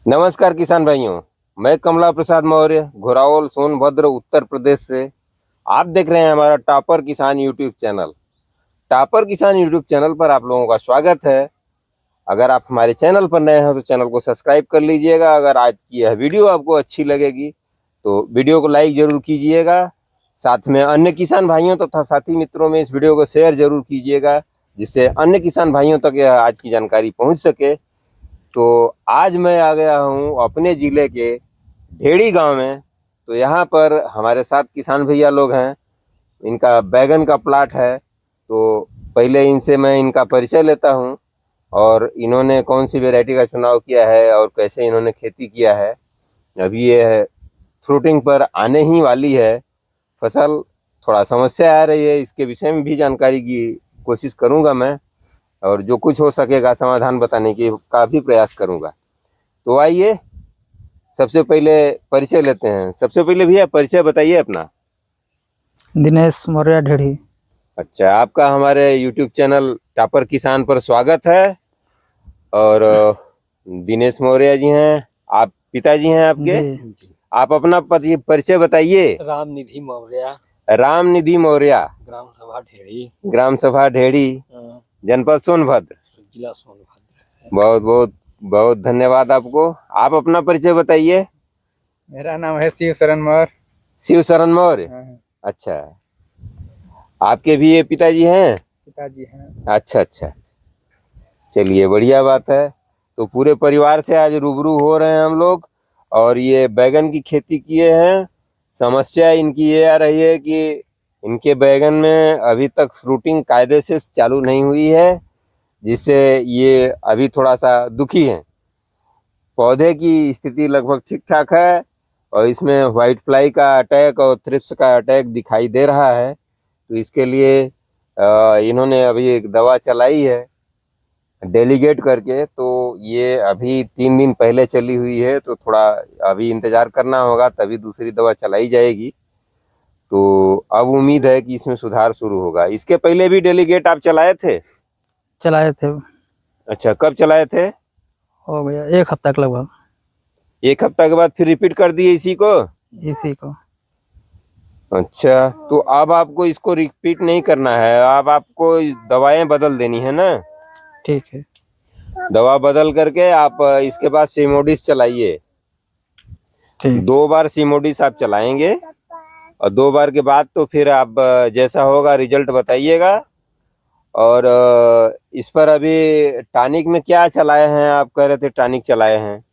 नमस्कार किसान भाइयों, मैं कमला प्रसाद मौर्य घोरावल सोनभद्र उत्तर प्रदेश से। आप देख रहे हैं हमारा टॉपर किसान यूट्यूब चैनल। टॉपर किसान यूट्यूब चैनल पर आप लोगों का स्वागत है। अगर आप हमारे चैनल पर नए हैं तो चैनल को सब्सक्राइब कर लीजिएगा। अगर आज की यह वीडियो आपको अच्छी लगेगी तो वीडियो को लाइक जरूर कीजिएगा। साथ में अन्य किसान भाइयों तथा साथी मित्रों में इस वीडियो को शेयर जरूर कीजिएगा, जिससे अन्य किसान भाइयों तक यह आज की जानकारी पहुंच सके। तो आज मैं आ गया हूँ अपने ज़िले के ढेड़ी गांव में। तो यहाँ पर हमारे साथ किसान भैया लोग हैं, इनका बैगन का प्लाट है। तो पहले इनसे मैं इनका परिचय लेता हूँ और इन्होंने कौन सी वैरायटी का चुनाव किया है और कैसे इन्होंने खेती किया है। अभी ये फ्रूटिंग पर आने ही वाली है फसल, थोड़ा समस्या आ रही है, इसके विषय में भी जानकारी की कोशिश करूँगा मैं, और जो कुछ हो सकेगा समाधान बताने की का भी प्रयास करूंगा। तो आइए सबसे पहले परिचय लेते हैं। सबसे पहले भैया परिचय बताइए अपना। दिनेश मौर्य ढेड़ी। अच्छा, आपका हमारे YouTube चैनल टॉपर किसान पर स्वागत है। और दिनेश मौर्य जी हैं, आप पिताजी हैं आपके। आप अपना परिचय बताइए। रामनिधि मौर्य, रामनिधि मौर्य, ग्राम सभा ढेड़ी, ग्राम सभा ढेड़ी, जनपद सोनभद्र, जिला सोनभद्र। बहुत बहुत बहुत धन्यवाद आपको। आप अपना परिचय बताइए। मेरा नाम है शिव शरण मौर्य। शिव शरण मौर्य, अच्छा। आपके भी ये पिताजी हैं? पिताजी हैं। अच्छा अच्छा, चलिए बढ़िया बात है। तो पूरे परिवार से आज रूबरू हो रहे हैं हम लोग, और ये बैगन की खेती किए हैं। समस्या इनकी ये आ रही है कि इनके बैगन में अभी तक फ्रूटिंग कायदे से चालू नहीं हुई है, जिससे ये अभी थोड़ा सा दुखी हैं। पौधे की स्थिति लगभग ठीक ठाक है, और इसमें वाइट फ्लाई का अटैक और थ्रिप्स का अटैक दिखाई दे रहा है। तो इसके लिए इन्होंने अभी एक दवा चलाई है डेलीगेट करके। तो ये अभी 3 दिन पहले चली हुई है, तो थोड़ा अभी इंतज़ार करना होगा, तभी दूसरी दवा चलाई जाएगी। तो अब उम्मीद है कि इसमें सुधार शुरू होगा। इसके पहले भी डेलीगेट आप चलाए थे? चलाए थे। अच्छा, कब चलाए थे? हो गया 1 हफ्ता के लगभग। 1 हफ्ता के बाद फिर रिपीट कर दिए इसी को? इसी को। अच्छा, तो अब आपको इसको रिपीट नहीं करना है, अब आपको दवाएं बदल देनी है ना? ठीक है। दवा बदल करके आप इसके बाद सीमोडिस चलाइए। 2 बार सीमोडिस आप चलाएंगे, और 2 बार के बाद तो फिर आप जैसा होगा रिजल्ट बताइएगा। और इस पर अभी टॉनिक में क्या चलाए हैं? आप कह रहे थे टॉनिक चलाए हैं।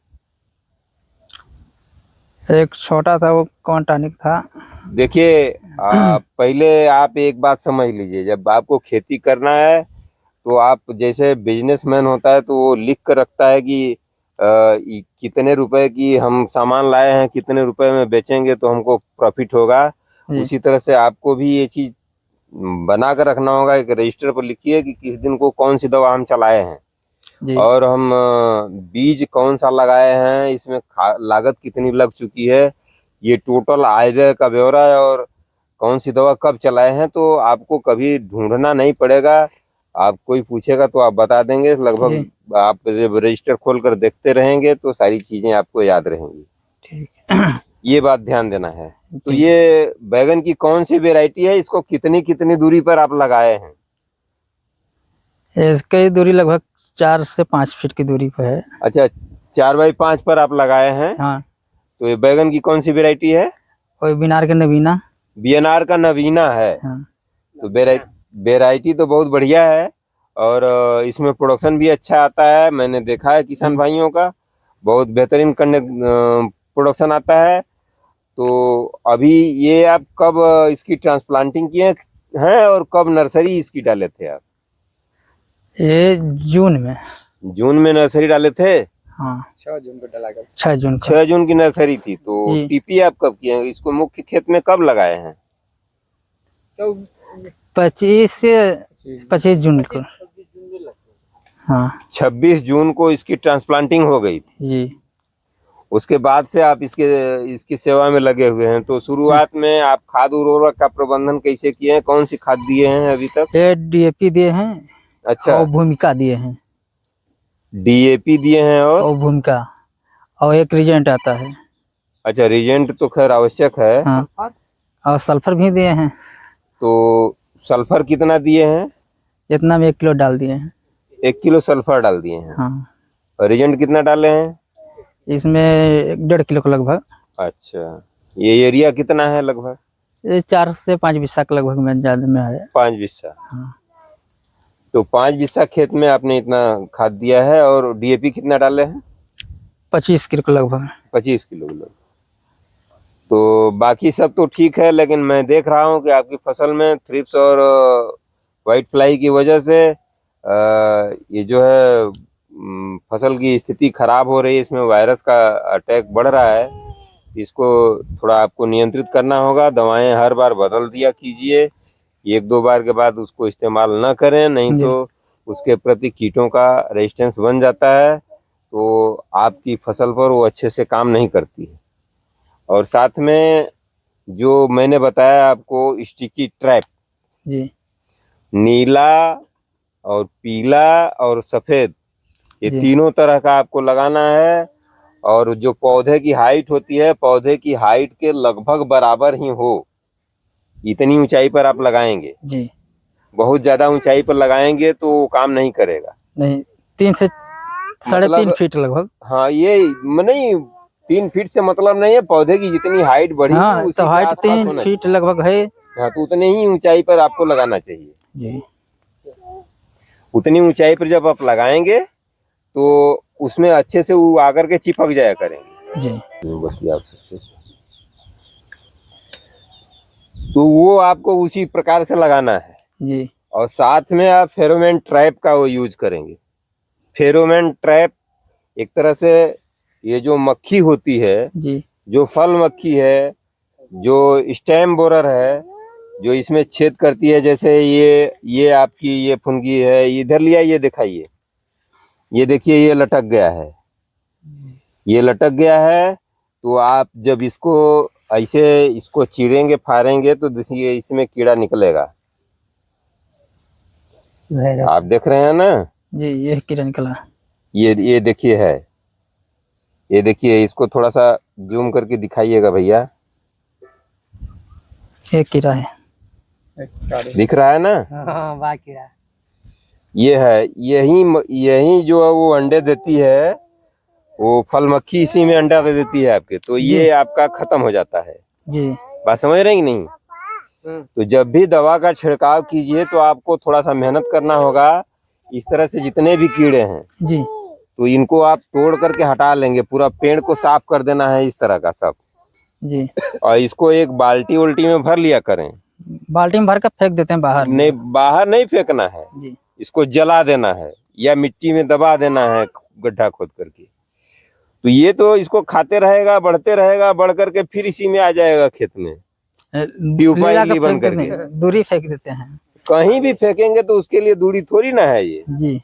एक छोटा था, वो कौन टॉनिक था? देखिए, पहले आप एक बात समझ लीजिए, जब आपको खेती करना है तो आप जैसे बिजनेसमैन होता है तो वो लिख कर रखता है कि कितने रुपए की हम सामान लाए हैं, कितने रुपए में बेचेंगे तो हमको प्रॉफिट होगा। उसी तरह से आपको भी ये चीज बना कर रखना होगा। एक रजिस्टर पर लिखिए कि किस दिन को कौन सी दवा हम चलाए हैं, और हम बीज कौन सा लगाए हैं, इसमें लागत कितनी लग चुकी है, ये टोटल आय व्यय का ब्यौरा है, और कौन सी दवा कब चलाए हैं। तो आपको कभी ढूंढना नहीं पड़ेगा। आप कोई पूछेगा तो आप बता देंगे। लगभग आप रजिस्टर खोल कर देखते रहेंगे तो सारी चीजें आपको याद रहेंगी। ठीक। ये बात ध्यान देना है। तो ये बैगन की कौन सी वैरायटी है? इसको कितनी कितनी दूरी पर आप लगाए हैं? इसकी दूरी लगभग 4 से 5 फीट की दूरी पर है। अच्छा, 4 बाई 5 पर आप लगाए हैं। हाँ। तो ये बैगन की कौन सी वैरायटी है? कोई बीनार का नवीना। बीएनआर का नवीना है। हाँ। तो वैरायटी तो बहुत बढ़िया है, और इसमें प्रोडक्शन भी अच्छा आता है। मैंने देखा है किसान भाइयों का, बहुत बेहतरीन प्रोडक्शन आता है। तो अभी ये आप कब इसकी ट्रांसप्लांटिंग किए हैं और कब नर्सरी इसकी डाले थे आप? ये जून में। जून में नर्सरी डाले थे? हाँ, 6 जून को डाला गया। 6 जून को। 6 जून की नर्सरी थी। तो टीपी आप कब किए? इसको मुख्य खेत में कब लगाए हैं? 25 जून को। हाँ, 26 जून को इसकी ट्रांसप्लांटिंग हो गई थी जी। उसके बाद से आप इसकी सेवा में लगे हुए हैं। तो शुरुआत में आप खाद उर्वरक का प्रबंधन कैसे किए हैं? कौन सी खाद दिए हैं अभी तक? ये DAP दिए हैं। अच्छा, और भूमिका दिए हैं। डीएपी दिए हैं और भूमिका, और एक रिजेंट आता है। अच्छा, रिजेंट तो खैर आवश्यक है। हाँ, और सल्फर भी दिए हैं। तो सल्फर कितना दिए हैं? इतना में 1 किलो डाल दिए हैं। 1 किलो सल्फर डाल दिए हैं। हाँ, और रिजेंट कितना डाले हैं? इसमें 1.5 किलो के लगभग। अच्छा, ये एरिया कितना है लगभग? ये 4 से 5 बिस्सा के लगभग में ज्यादा में है। 5 बिस्सा। हाँ। तो 5 बिस्सा खेत में आपने इतना खाद दिया है। और डीएपी कितना डाले हैं? 25 किलो के लगभग। 25 किलो लगभग। तो बाकी सब तो ठीक है, लेकिन मैं देख रहा हूँ कि आपकी फसल में थ्रिप्स और व्हाइट फ्लाई की वजह से ये जो है फसल की स्थिति खराब हो रही है। इसमें वायरस का अटैक बढ़ रहा है। इसको थोड़ा आपको नियंत्रित करना होगा। दवाएं हर बार बदल दिया कीजिए, 1-2 बार के बाद उसको इस्तेमाल न करें, नहीं जी। तो उसके प्रति कीटों का रेजिस्टेंस बन जाता है, तो आपकी फसल पर वो अच्छे से काम नहीं करती है। और साथ में जो मैंने बताया आपको स्टिकी ट्रैप, जी नीला और पीला और सफेद, ये जी। तीनों तरह का आपको लगाना है। और जो पौधे की हाइट होती है, पौधे की हाइट के लगभग बराबर ही हो, इतनी ऊंचाई पर आप लगाएंगे। जी। बहुत ज्यादा ऊंचाई पर लगाएंगे तो वो काम नहीं करेगा। नहीं, 3 से 3.5 फीट लगभग। हाँ, ये नहीं, 3 फीट से मतलब नहीं है। पौधे की जितनी हाइट बढ़ेगी हाँ, उसी तो के हाइट आसपास 3 होना फीट लगभग है। चाहिए। हाँ, तो उतने ही ऊंचाई पर आपको लगाना चाहिए। जी उतनी ऊंचाई पर जब आप लगाएंगे तो उसमें अच्छे से वो आकर के चिपक जाया करेंगे। जी। बस आप सबसे, तो वो आपको उसी प्रकार से लगाना है। जी। और साथ में आप फेरोमोन ट्रैप का वो यूज करेंगे। फेरोमोन ट्रैप एक तरह से ये जो मक्खी होती है, जी। जो फल मक्खी है, जो स्टेम बोरर है, जो इसमें छेद करती है, जैसे ये आपकी ये फुनगी है, इधर लिया, ये दिखाइए, ये देखिए, ये लटक गया है, ये लटक गया है। तो आप जब इसको ऐसे इसको चीरेंगे फाड़ेंगे तो देखिए इसमें कीड़ा निकलेगा। आप देख रहे हैं ना? जी, ये कीड़ा निकला। ये देखिए है, ये देखिए, इसको थोड़ा सा जूम करके दिखाइएगा भैया। ये कीड़ा है। दिख रहा है ना? हाँ, वाह कीड़ा। ये है, यही जो है वो अंडे देती है, वो फल मक्खी इसी में अंडा दे देती है आपके। तो ये जी। आपका खत्म हो जाता है। जी। बात समझ रहे हैं कि नहीं? तो जब भी दवा का छिड़काव कीजिए तो आपको थोड़ा सा मेहनत करना होगा। इस तरह से जितने भी कीड़े हैं, जी। तो इनको आप तोड़ करके हटा लेंगे। पूरा पेड़ को साफ कर देना है इस तरह का सब। जी। और इसको एक बाल्टी उल्टी में भर लिया करें। बाल्टी में भर कर फेंक देते हैं बाहर। नहीं, बाहर नहीं फेंकना है, जी। इसको जला देना है या मिट्टी में दबा देना है, गड्ढा खोद करके। तो ये तो इसको खाते रहेगा, बढ़ते रहेगा, बढ़ करके फिर इसी में आ जाएगा खेत में। ले जाकर बंद फेंक देते हैं, दूरी फेंक देते हैं। कहीं भी फेंकेंगे तो उसके लिए दूरी थोड़ी ना है, ये जी।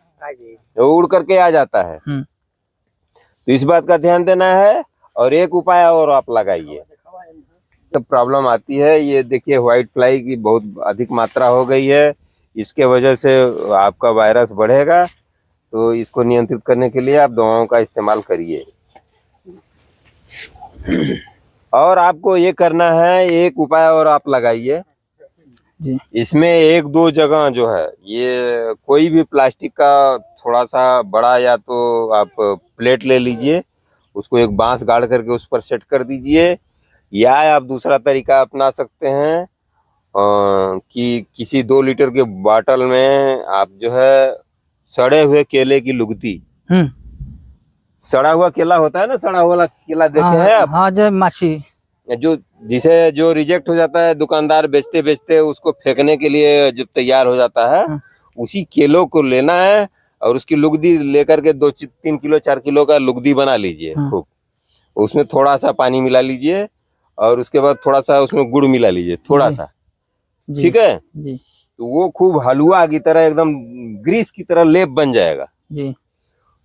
वो उड़ करके आ जाता है। तो इस बात का ध्यान देना है। और एक उपाय और आप लगाइए, तब प्रॉब्लम आती है। ये देखिए, व्हाइट फ्लाई की बहुत अधिक मात्रा हो गई है, इसके वजह से आपका वायरस बढ़ेगा। तो इसको नियंत्रित करने के लिए आप दवाओं का इस्तेमाल करिए। और आपको ये करना है, एक उपाय और आप लगाइए। जी। इसमें 1-2 जगह जो है, ये कोई भी प्लास्टिक का थोड़ा सा बड़ा, या तो आप प्लेट ले लीजिए, उसको एक बांस गाड़ करके उस पर सेट कर दीजिए। या आप दूसरा तरीका अपना सकते हैं कि किसी 2 लीटर के बाटल में आप जो है सड़े हुए केले की लुगदी, सड़ा हुआ केला होता है ना, सड़ा हुआ केला देखे हैं आप? हाँ, जो माछी, जो रिजेक्ट हो जाता है, दुकानदार बेचते बेचते उसको फेंकने के लिए जब तैयार हो जाता है, उसी केलों को लेना है और उसकी लुगदी लेकर के 2-3 किलो 4 किलो का लुगदी बना लीजिए खूब। उसमें थोड़ा सा पानी मिला लीजिए और उसके बाद थोड़ा सा उसमें गुड़ मिला लीजिए, थोड़ा सा, ठीक है? जी। तो वो खूब हलवा की तरह, एकदम ग्रीस की तरह लेप बन जाएगा। जी।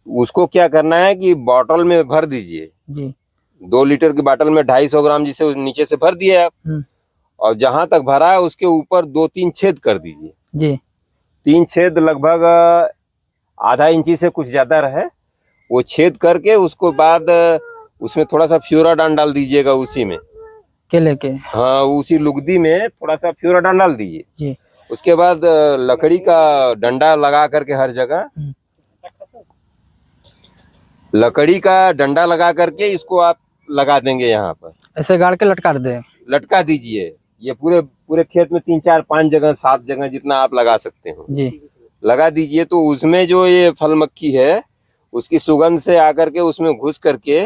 उसको क्या करना है कि बॉटल में भर दीजिए। जी। 2 लीटर की बॉटल में 250 ग्राम जिसे नीचे से भर दिए आप, और जहां तक भरा है उसके ऊपर 2-3 छेद कर दीजिए। जी। 3 छेद लगभग आधा इंची से कुछ ज्यादा रहे, वो छेद करके उसको बाद उसमें थोड़ा सा फ्यूराडान डाल दीजिएगा उसी में। केले के। हाँ, उसी लुगदी में थोड़ा सा फ्यूराडान डाल दीजिए। जी। उसके बाद लकड़ी का डंडा लगा करके हर जगह, लकड़ी का डंडा लगा करके इसको आप लगा देंगे यहाँ पर, ऐसे गाड़ के लटका दे। लटका दीजिए। ये पूरे पूरे खेत में 3 4 5 जगह 7 जगह जितना आप लगा सकते हो जी। लगा दीजिए। तो उसमें जो ये फल मक्खी है उसकी सुगंध से आकर के उसमें घुस करके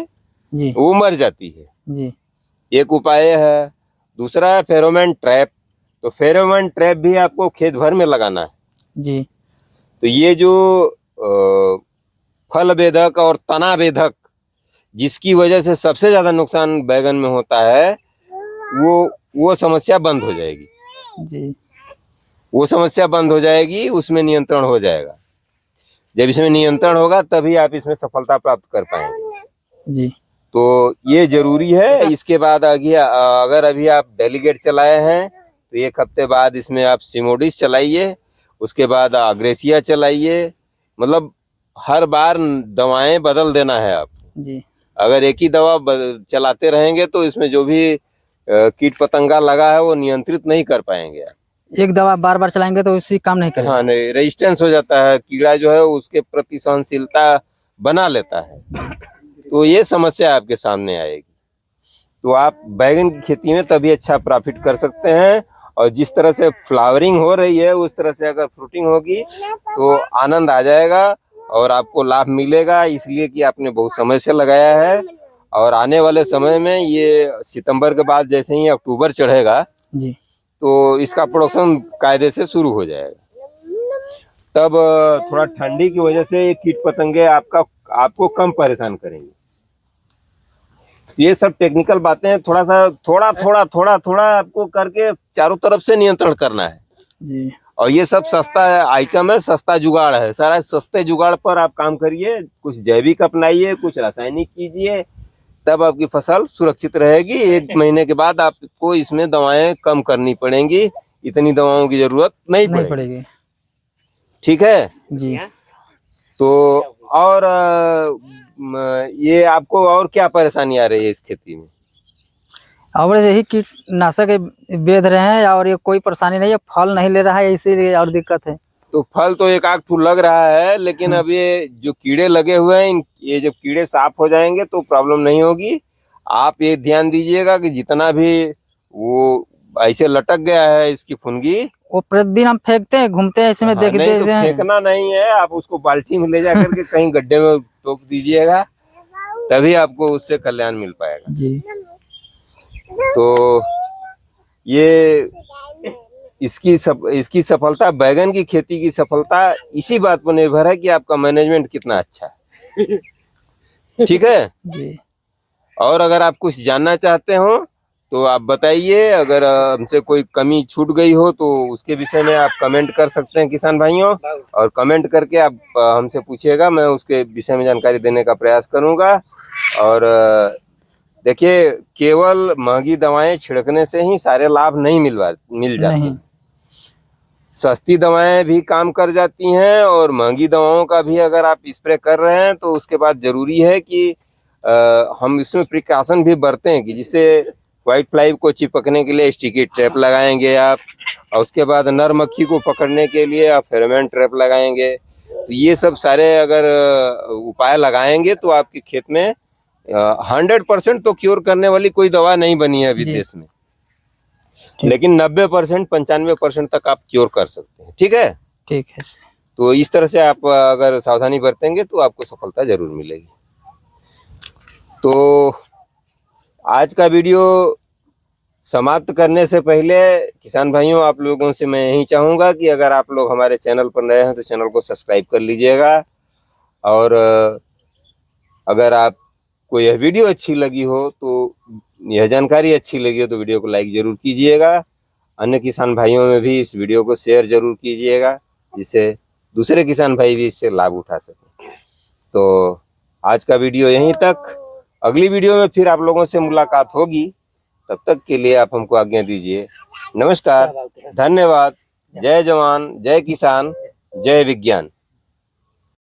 जी। वो मर जाती है। जी। एक उपाय है। दूसरा है फेरोमोन ट्रैप। तो फेरोमोन ट्रैप भी आपको खेत भर में लगाना है। जी। तो ये जो फल बेधक और तना बेधक जिसकी वजह से सबसे ज्यादा नुकसान बैगन में होता है, वो समस्या बंद हो जाएगी। जी। वो समस्या बंद हो जाएगी, उसमें नियंत्रण हो जाएगा। जब इसमें नियंत्रण होगा तभी आप इसमें सफलता प्राप्त कर पाएंगे। जी। तो ये जरूरी है। इसके बाद अगर अभी आप डेलीगेट चलाए हैं तो 1 हफ्ते बाद इसमें आप सिमोडिस चलाइए, उसके बाद अग्रेसिया चलाइए। मतलब हर बार दवाएं बदल देना है आपको। जी। अगर एक ही दवा चलाते रहेंगे तो इसमें जो भी कीट पतंगा लगा है वो नियंत्रित नहीं कर पाएंगे आप। एक दवा बार बार चलाएंगे तो उससे काम नहीं करेगा। हाँ, नहीं, रेजिस्टेंस हो जाता है, कीड़ा जो है उसके प्रति सहनशीलता बना लेता है। तो ये समस्या आपके सामने आएगी। तो आप बैगन की खेती में तभी अच्छा प्रॉफिट कर सकते हैं। और जिस तरह से फ्लावरिंग हो रही है उस तरह से अगर फ्रूटिंग होगी तो आनंद आ जाएगा और आपको लाभ मिलेगा, इसलिए कि आपने बहुत समय से लगाया है। और आने वाले समय में ये सितंबर के बाद जैसे ही अक्टूबर चढ़ेगा जी। तो इसका प्रोडक्शन कायदे से शुरू हो जाएगा। तब थोड़ा ठंडी की वजह से ये कीट पतंगे आपको कम परेशान करेंगे। ये सब टेक्निकल बातें हैं। थोड़ा आपको करके चारों तरफ से नियंत्रण करना है। जी। और ये सब सस्ता आइटम है, सस्ता जुगाड़ है। सारा सस्ते जुगाड़ पर आप काम करिए, कुछ जैविक अपनाइए, कुछ रासायनिक कीजिए, तब आपकी फसल सुरक्षित रहेगी। 1 महीने के बाद आपको इसमें दवाएं कम करनी पड़ेंगी, इतनी दवाओं की जरूरत नहीं पड़ेगी। ठीक है जी। तो और ये आपको और क्या परेशानी आ रही है इस खेती में? और यही कीटनाशक बेच रहे हैं और ये कोई परेशानी नहीं है, फल नहीं ले रहा है इसीलिए और दिक्कत है। तो फल तो एक आध फूल लग रहा है, लेकिन अब ये जो कीड़े लगे हुए हैं ये जब कीड़े साफ हो जाएंगे तो प्रॉब्लम नहीं होगी। आप ये ध्यान दीजिएगा कि जितना भी वो ऐसे लटक गया है इसकी फुनगी, वो प्रतिदिन हम फेंकते हैं, घूमते हैं इसमें नहीं तो फेंकना नहीं है, आप उसको बाल्टी में ले जा करके कहीं गड्ढे में तोप दीजिएगा, तभी आपको उससे कल्याण मिल पाएगा। जी। तो ये इसकी सफलता, बैगन की खेती की सफलता इसी बात पर निर्भर है कि आपका मैनेजमेंट कितना अच्छा है। ठीक है जी। और अगर आप कुछ जानना चाहते हो तो आप बताइए। अगर हमसे कोई कमी छूट गई हो तो उसके विषय में आप कमेंट कर सकते हैं किसान भाइयों, और कमेंट करके आप हमसे पूछिएगा, मैं उसके विषय में जानकारी देने का प्रयास करूंगा। और देखिए, केवल महंगी दवाएं छिड़कने से ही सारे लाभ नहीं मिल जाते हैं। सस्ती दवाएं भी काम कर जाती हैं और महंगी दवाओं का भी अगर आप स्प्रे कर रहे हैं तो उसके बाद जरूरी है कि हम इसमें प्रिकॉशन भी बरतें कि जिससे व्हाइट फ्लाई को चिपकने के लिए स्टिकी ट्रैप लगाएंगे आप, और उसके बाद नर मक्खी को पकड़ने के लिए आप फेरोमोन ट्रैप लगाएंगे। तो ये सब सारे अगर उपाय लगाएंगे तो आपके खेत में 100% तो क्योर करने वाली कोई दवा नहीं बनी है अभी देश में, लेकिन 90% 95% तक आप क्योर कर सकते हैं। ठीक है। ठीक है। तो इस तरह से आप अगर सावधानी बरतेंगे तो आपको सफलता जरूर मिलेगी। तो आज का वीडियो समाप्त करने से पहले किसान भाइयों, आप लोगों से मैं यही चाहूँगा कि अगर आप लोग हमारे चैनल पर नए हैं तो चैनल को सब्सक्राइब कर लीजिएगा, और अगर आपको यह वीडियो अच्छी लगी हो, तो यह जानकारी अच्छी लगी हो तो वीडियो को लाइक जरूर कीजिएगा। अन्य किसान भाइयों में भी इस वीडियो को शेयर जरूर कीजिएगा, जिससे दूसरे किसान भाई भी इससे लाभ उठा सकें। तो आज का वीडियो यहीं तक। अगली वीडियो में फिर आप लोगों से मुलाकात होगी। तब तक के लिए आप हमको आज्ञा दीजिए। नमस्कार, धन्यवाद। जय जवान, जय किसान, जय विज्ञान।